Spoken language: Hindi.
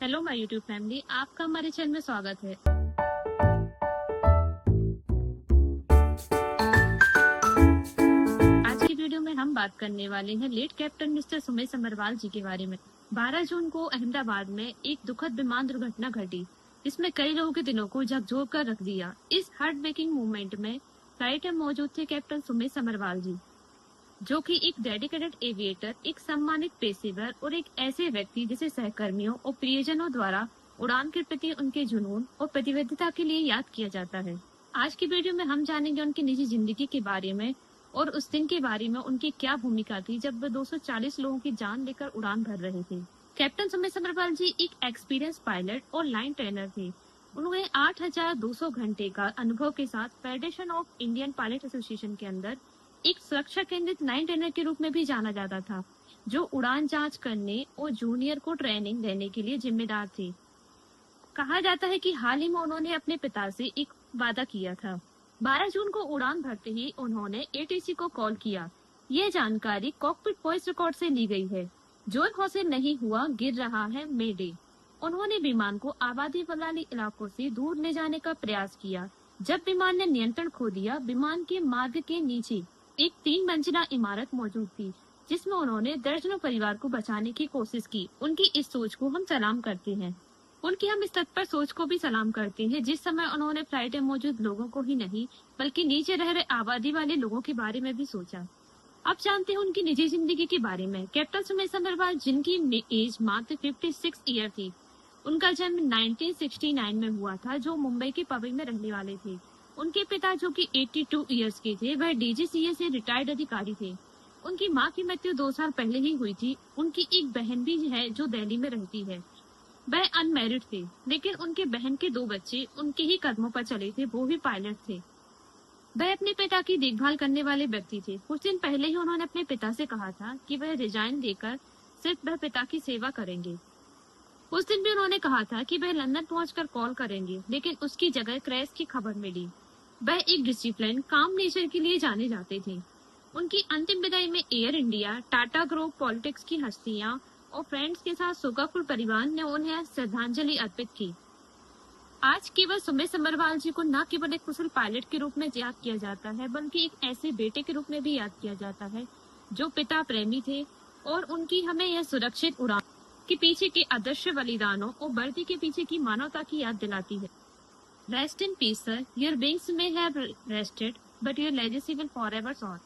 हेलो माय यूट्यूब फैमिली, आपका हमारे चैनल में स्वागत है। आज की वीडियो में हम बात करने वाले हैं लेट कैप्टन मिस्टर सुमेश समरवाल जी के बारे में। 12 जून को अहमदाबाद में एक दुखद विमान दुर्घटना घटी, जिसमें कई लोगों के दिलों को झकझोर कर रख दिया। इस हार्ट ब्रेकिंग मूवमेंट में फ्लाइट में मौजूद थे कैप्टन सुमेश समरवाल जी, जो कि एक डेडिकेटेड एविएटर, एक सम्मानित पेशेवर और एक ऐसे व्यक्ति जिसे सहकर्मियों और प्रियजनों द्वारा उड़ान के प्रति उनके जुनून और प्रतिबद्धता के लिए याद किया जाता है। आज की वीडियो में हम जानेंगे उनकी निजी जिंदगी के बारे में और उस दिन के बारे में उनकी क्या भूमिका थी जब वे 240 लोगों की जान लेकर उड़ान भर रहे थे। कैप्टन सुमेश समरवाल जी एक एक्सपीरियंस पायलट और लाइन ट्रेनर थे। उन्होंने 8,200 घंटे का अनुभव के साथ federation of Indian pilot association के अंदर एक सुरक्षा केंद्रित लाइन ट्रेनर के रूप में भी जाना जाता था, जो उड़ान जांच करने और जूनियर को ट्रेनिंग देने के लिए जिम्मेदार थे। कहा जाता है कि हाल ही में उन्होंने अपने पिता से एक वादा किया था। 12 जून को उड़ान भरते ही उन्होंने एटीसी को कॉल किया। ये जानकारी कॉकपिट वॉइस रिकॉर्ड से ली गई है। जोर हासिल नहीं हुआ, गिर रहा है मेडे। उन्होंने विमान को आबादी वाले इलाकों से दूर ले जाने का प्रयास किया। जब विमान ने नियंत्रण खो दिया, विमान के मार्ग के नीचे एक 3 मंजिला इमारत मौजूद थी, जिसमें उन्होंने दर्जनों परिवार को बचाने की कोशिश की। उनकी इस सोच को हम सलाम करते हैं। उनकी हम इस तत्पर सोच को भी सलाम करते हैं, जिस समय उन्होंने फ्लाइट में मौजूद लोगों को ही नहीं बल्कि नीचे रह रहे आबादी वाले लोगों के बारे में भी सोचा। अब जानते हैं उनकी निजी जिंदगी के बारे में। कैप्टन सुमेश समरवाल, जिनकी एज मात्र 56 ईयर थी, उनका जन्म 1969 में हुआ था, जो मुंबई के पवई में रहने वाले थे। उनके पिता, जो कि 82 इयर्स के थे, वह डीजीसीए से रिटायर्ड अधिकारी थे। उनकी मां की मृत्यु 2 साल पहले ही हुई थी। उनकी एक बहन भी है जो दिल्ली में रहती है। वह अनमैरिड थे, लेकिन उनके बहन के 2 बच्चे उनके ही कदमों पर चले थे, वो भी पायलट थे। वह अपने पिता की देखभाल करने वाले व्यक्ति थे। कुछ दिन पहले ही उन्होंने अपने पिता से कहा था कि वह रिजाइन देकर सिर्फ वह पिता की सेवा करेंगे। उस दिन भी उन्होंने कहा था कि वह लंदन पहुंचकर कॉल करेंगे, लेकिन उसकी जगह क्रैश की खबर मिली। वह एक डिसिप्लिन, काम नेचर के लिए जाने जाते थे। उनकी अंतिम विदाई में air India, Tata group, politics की हस्तियां और फ्रेंड्स के साथ शोकाकुल परिवार ने उन्हें श्रद्धांजलि अर्पित की। आज केवल सुमेश समरवाल जी को न केवल एक कुशल पायलट के रूप में याद किया जाता है, बल्कि एक ऐसे बेटे के रूप में भी याद किया जाता है जो पिता प्रेमी थे, और उनकी हमें यह सुरक्षित उड़ान के पीछे के अदृश्य बलिदानों और वर्दी के पीछे की मानवता की याद दिलाती है। Rest in peace, sir. Your wings may have rested, but your legacy will forever soar.